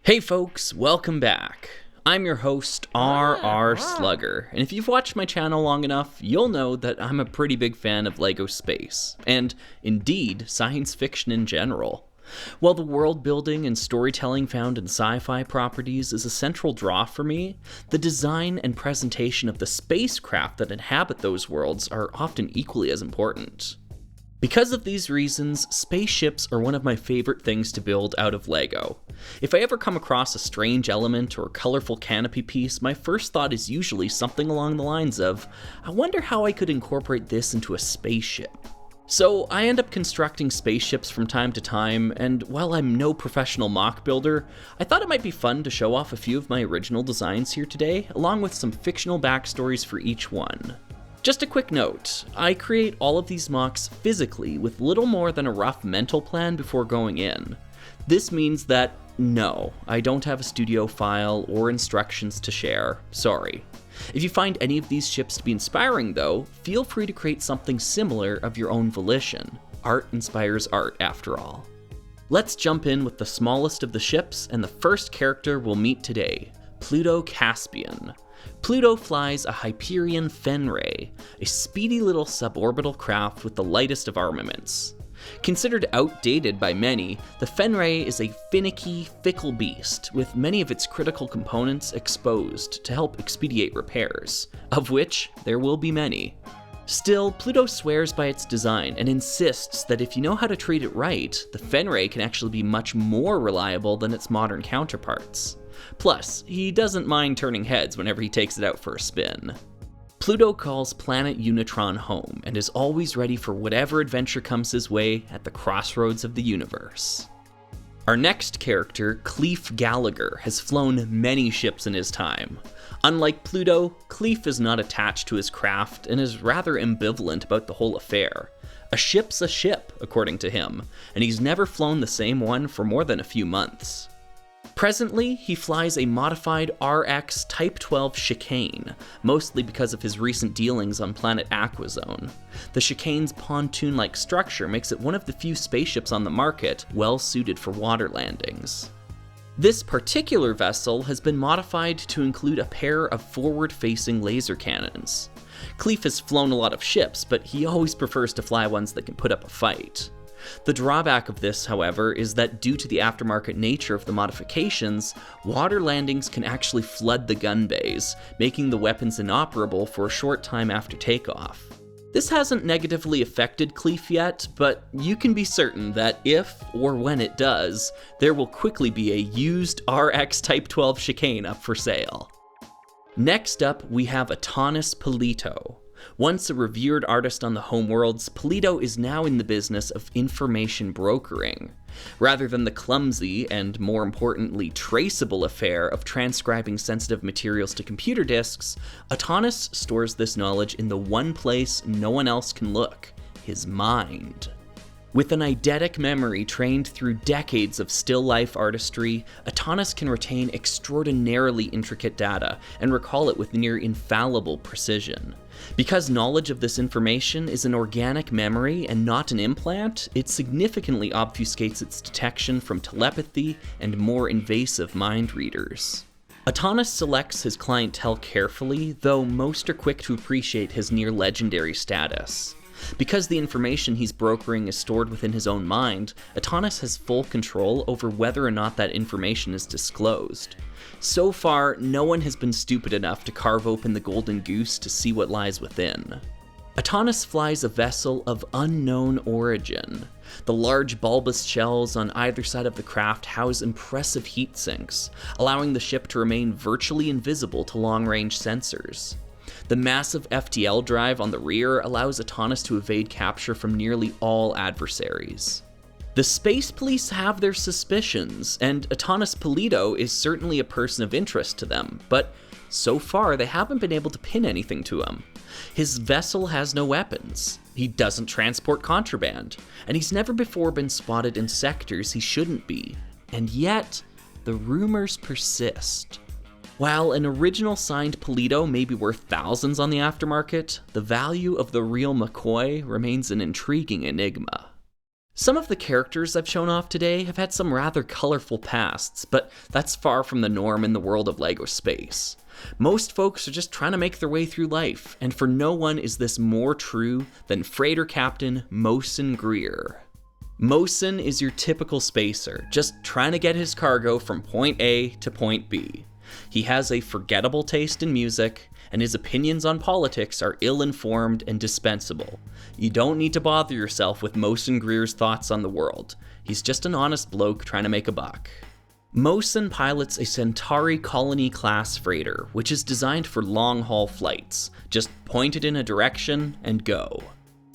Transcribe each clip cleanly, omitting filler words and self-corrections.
Hey folks, welcome back. I'm your host, R.R. Slugger, and if you've watched my channel long enough, you'll know that I'm a pretty big fan of LEGO space, and indeed, science fiction in general. While the world building and storytelling found in sci-fi properties is a central draw for me, the design and presentation of the spacecraft that inhabit those worlds are often equally as important. Because of these reasons, spaceships are one of my favorite things to build out of LEGO. If I ever come across a strange element or colorful canopy piece, my first thought is usually something along the lines of, I wonder how I could incorporate this into a spaceship. So I end up constructing spaceships from time to time, and while I'm no professional mock builder, I thought it might be fun to show off a few of my original designs here today, along with some fictional backstories for each one. Just a quick note, I create all of these mocks physically with little more than a rough mental plan before going in. This means that, no, I don't have a studio file or instructions to share, sorry. If you find any of these ships to be inspiring though, feel free to create something similar of your own volition. Art inspires art after all. Let's jump in with the smallest of the ships and the first character we'll meet today, Pluto Caspian. Pluto flies a Hyperion Fenray, a speedy little suborbital craft with the lightest of armaments. Considered outdated by many, the Fenray is a finicky, fickle beast, with many of its critical components exposed to help expedite repairs, of which there will be many. Still, Pluto swears by its design and insists that if you know how to treat it right, the Fenray can actually be much more reliable than its modern counterparts. Plus, he doesn't mind turning heads whenever he takes it out for a spin. Pluto calls planet Unitron home and is always ready for whatever adventure comes his way at the crossroads of the universe. Our next character, Cleef Gallagher, has flown many ships in his time. Unlike Pluto, Cleef is not attached to his craft and is rather ambivalent about the whole affair. A ship's a ship, according to him, and he's never flown the same one for more than a few months. Presently, he flies a modified RX Type 12 Chicane, mostly because of his recent dealings on planet Aquazone. The Chicane's pontoon-like structure makes it one of the few spaceships on the market well suited for water landings. This particular vessel has been modified to include a pair of forward-facing laser cannons. Cleef has flown a lot of ships, but he always prefers to fly ones that can put up a fight. The drawback of this, however, is that due to the aftermarket nature of the modifications, water landings can actually flood the gun bays, making the weapons inoperable for a short time after takeoff. This hasn't negatively affected Cleef yet, but you can be certain that if, or when it does, there will quickly be a used RX Type 12 Chicane up for sale. Next up, we have Atanas Polito. Once a revered artist on the homeworlds, Polito is now in the business of information brokering. Rather than the clumsy and, more importantly, traceable affair of transcribing sensitive materials to computer disks, Atanas stores this knowledge in the one place no one else can look: his mind. With an eidetic memory trained through decades of still-life artistry, Atanas can retain extraordinarily intricate data and recall it with near infallible precision. Because knowledge of this information is an organic memory and not an implant, it significantly obfuscates its detection from telepathy and more invasive mind readers. Atanas selects his clientele carefully, though most are quick to appreciate his near-legendary status. Because the information he's brokering is stored within his own mind, Atanas has full control over whether or not that information is disclosed. So far, no one has been stupid enough to carve open the golden goose to see what lies within. Atanas flies a vessel of unknown origin. The large bulbous shells on either side of the craft house impressive heat sinks, allowing the ship to remain virtually invisible to long-range sensors. The massive FTL drive on the rear allows Atanas to evade capture from nearly all adversaries. The space police have their suspicions, and Atanas Polito is certainly a person of interest to them, but so far they haven't been able to pin anything to him. His vessel has no weapons, he doesn't transport contraband, and he's never before been spotted in sectors he shouldn't be. And yet, the rumors persist. While an original signed Polito may be worth thousands on the aftermarket, the value of the real McCoy remains an intriguing enigma. Some of the characters I've shown off today have had some rather colorful pasts, but that's far from the norm in the world of LEGO Space. Most folks are just trying to make their way through life, and for no one is this more true than Freighter Captain Mosin Greer. Mosin is your typical spacer, just trying to get his cargo from point A to point B. He has a forgettable taste in music, and his opinions on politics are ill-informed and dispensable. You don't need to bother yourself with Mosin Greer's thoughts on the world. He's just an honest bloke trying to make a buck. Mosin pilots a Centauri Colony-class freighter, which is designed for long-haul flights. Just point it in a direction and go.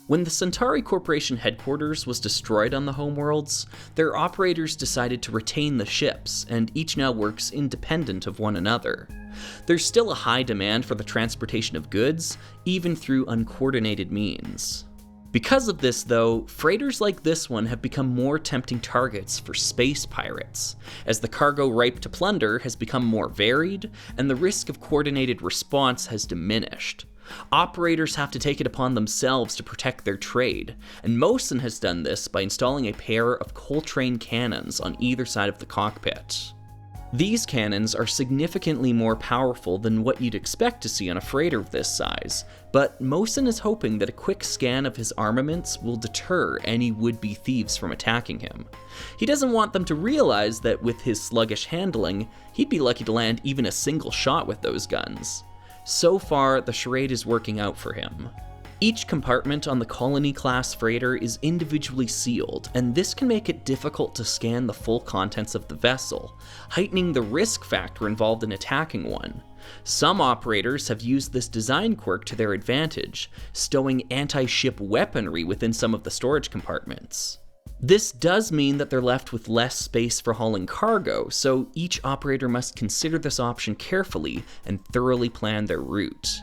When the Centauri Corporation headquarters was destroyed on the homeworlds, their operators decided to retain the ships, and each now works independent of one another. There's still a high demand for the transportation of goods, even through uncoordinated means. Because of this, though, freighters like this one have become more tempting targets for space pirates, as the cargo ripe to plunder has become more varied, and the risk of coordinated response has diminished. Operators have to take it upon themselves to protect their trade, and Mosin has done this by installing a pair of Coltrane cannons on either side of the cockpit. These cannons are significantly more powerful than what you'd expect to see on a freighter of this size, but Mosin is hoping that a quick scan of his armaments will deter any would-be thieves from attacking him. He doesn't want them to realize that with his sluggish handling, he'd be lucky to land even a single shot with those guns. So far, the charade is working out for him. Each compartment on the Colony-class freighter is individually sealed, and this can make it difficult to scan the full contents of the vessel, heightening the risk factor involved in attacking one. Some operators have used this design quirk to their advantage, stowing anti-ship weaponry within some of the storage compartments. This does mean that they're left with less space for hauling cargo, so each operator must consider this option carefully and thoroughly plan their route.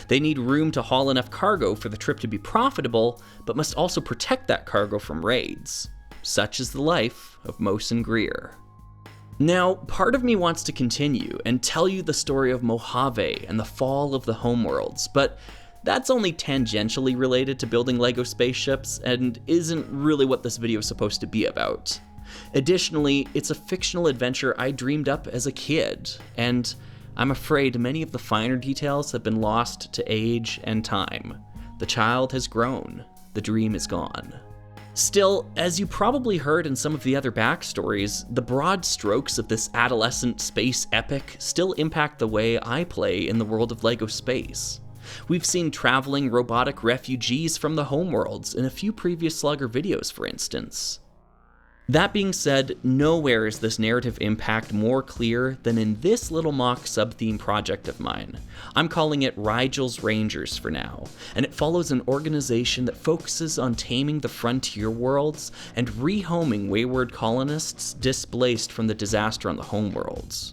They need room to haul enough cargo for the trip to be profitable, but must also protect that cargo from raids. Such is the life of Mosin Greer. Now, part of me wants to continue and tell you the story of Mojave and the fall of the homeworlds, but that's only tangentially related to building LEGO spaceships and isn't really what this video is supposed to be about. Additionally, it's a fictional adventure I dreamed up as a kid, and I'm afraid many of the finer details have been lost to age and time. The child has grown, the dream is gone. Still, as you probably heard in some of the other backstories, the broad strokes of this adolescent space epic still impact the way I play in the world of LEGO Space. We've seen traveling robotic refugees from the homeworlds in a few previous Slugger videos, for instance. That being said, nowhere is this narrative impact more clear than in this little mock sub-theme project of mine. I'm calling it Rigel's Rangers for now, and it follows an organization that focuses on taming the frontier worlds and rehoming wayward colonists displaced from the disaster on the homeworlds.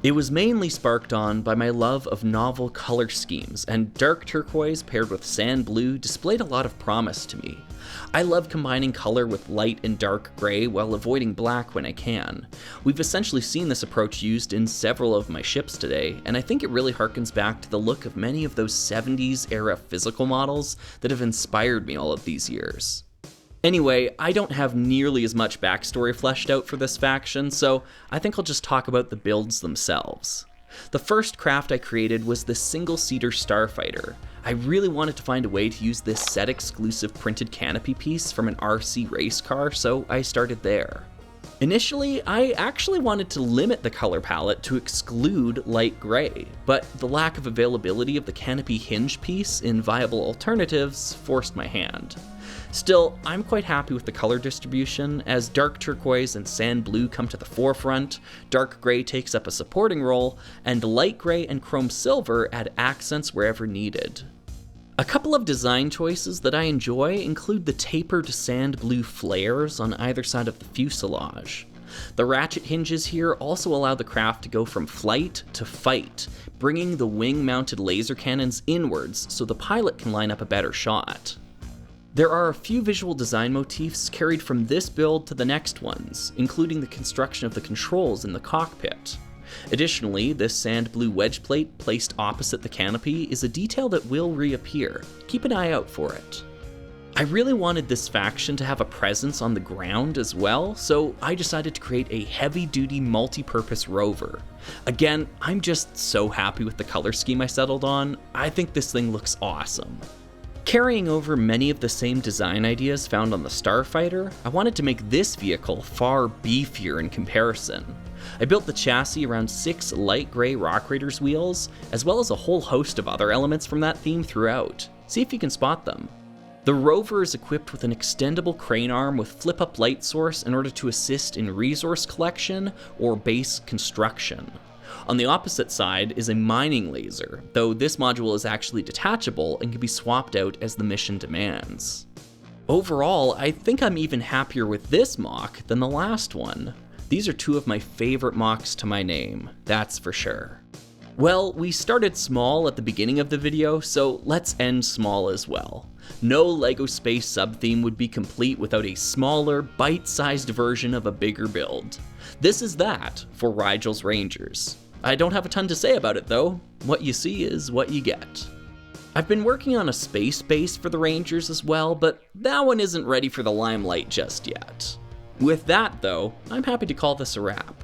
It was mainly sparked on by my love of novel color schemes, and dark turquoise paired with sand blue displayed a lot of promise to me. I love combining color with light and dark gray while avoiding black when I can. We've essentially seen this approach used in several of my ships today, and I think it really harkens back to the look of many of those 70s era physical models that have inspired me all of these years. Anyway, I don't have nearly as much backstory fleshed out for this faction, so I think I'll just talk about the builds themselves. The first craft I created was the single-seater starfighter. I really wanted to find a way to use this set-exclusive printed canopy piece from an RC race car, so I started there. Initially, I actually wanted to limit the color palette to exclude light gray, but the lack of availability of the canopy hinge piece in viable alternatives forced my hand. Still, I'm quite happy with the color distribution, as dark turquoise and sand blue come to the forefront, dark gray takes up a supporting role, and light gray and chrome silver add accents wherever needed. A couple of design choices that I enjoy include the tapered sand blue flares on either side of the fuselage. The ratchet hinges here also allow the craft to go from flight to fight, bringing the wing-mounted laser cannons inwards so the pilot can line up a better shot. There are a few visual design motifs carried from this build to the next ones, including the construction of the controls in the cockpit. Additionally, this sand blue wedge plate placed opposite the canopy is a detail that will reappear. Keep an eye out for it. I really wanted this faction to have a presence on the ground as well, so I decided to create a heavy-duty multi-purpose rover. Again, I'm just so happy with the color scheme I settled on. I think this thing looks awesome. Carrying over many of the same design ideas found on the Starfighter, I wanted to make this vehicle far beefier in comparison. I built the chassis around 6 light gray Rock Raiders wheels, as well as a whole host of other elements from that theme throughout. See if you can spot them. The rover is equipped with an extendable crane arm with flip-up light source in order to assist in resource collection or base construction. On the opposite side is a mining laser, though this module is actually detachable and can be swapped out as the mission demands. Overall, I think I'm even happier with this mock than the last one. These are 2 of my favorite mocks to my name, that's for sure. Well, we started small at the beginning of the video, so let's end small as well. No LEGO Space sub-theme would be complete without a smaller, bite-sized version of a bigger build. This is that for Rigel's Rangers. I don't have a ton to say about it though. What you see is what you get. I've been working on a space base for the Rangers as well, but that one isn't ready for the limelight just yet. With that though, I'm happy to call this a wrap.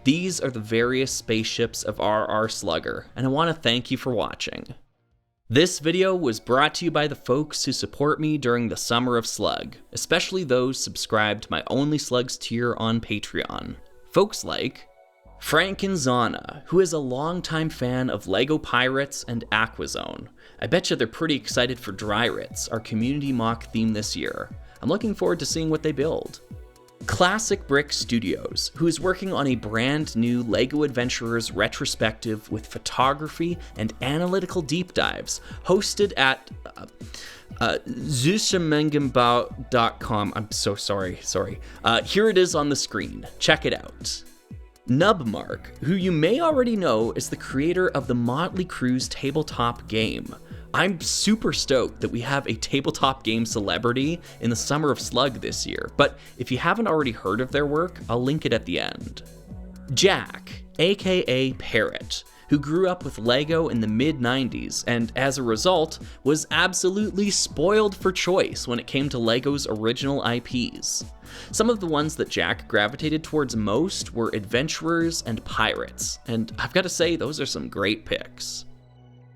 These are the various spaceships of RR Slugger, and I want to thank you for watching. This video was brought to you by the folks who support me during the Summer of Slug, especially those subscribed to my Only Slugs tier on Patreon. Folks like Frankenzauna, who is a longtime fan of LEGO Pirates and Aquazone. I betcha they're pretty excited for Dryrits, our community mock theme this year. I'm looking forward to seeing what they build. Classic Brick Studios, who is working on a brand new LEGO Adventurers retrospective with photography and analytical deep dives, hosted at zusamengenbau.com. I'm so sorry. Here it is on the screen. Check it out. Nubmark, who you may already know is the creator of the Motley Crue's tabletop game. I'm super stoked that we have a tabletop game celebrity in the Summer of Slug this year, but if you haven't already heard of their work, I'll link it at the end. Jack, aka Parrot, who grew up with LEGO in the mid-90s and as a result was absolutely spoiled for choice when it came to LEGO's original IPs. Some of the ones that Jack gravitated towards most were Adventurers and Pirates, and I've got to say those are some great picks.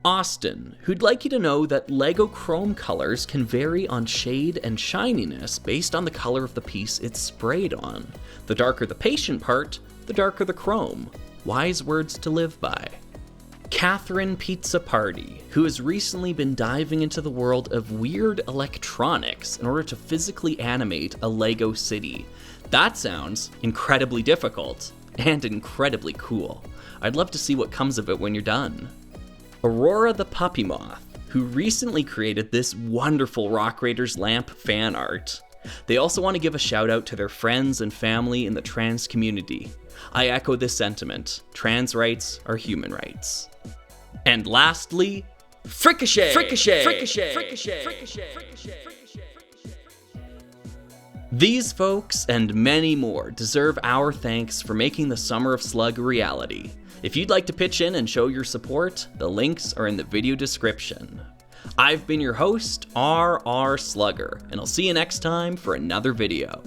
Austin, who'd like you to know that LEGO Chrome colors can vary on shade and shininess based on the color of the piece it's sprayed on. The darker the patient part, the darker the chrome. Wise words to live by. Catherine Pizza Party, who has recently been diving into the world of weird electronics in order to physically animate a LEGO city. That sounds incredibly difficult and incredibly cool. I'd love to see what comes of it when you're done. Aurora the Puppy Moth, who recently created this wonderful Rock Raiders lamp fan art. They also want to give a shout out to their friends and family in the trans community. I echo this sentiment. Trans rights are human rights. And lastly, Fricochet! These folks and many more deserve our thanks for making the Summer of Slug a reality. If you'd like to pitch in and show your support, the links are in the video description. I've been your host, RR Slugger, and I'll see you next time for another video.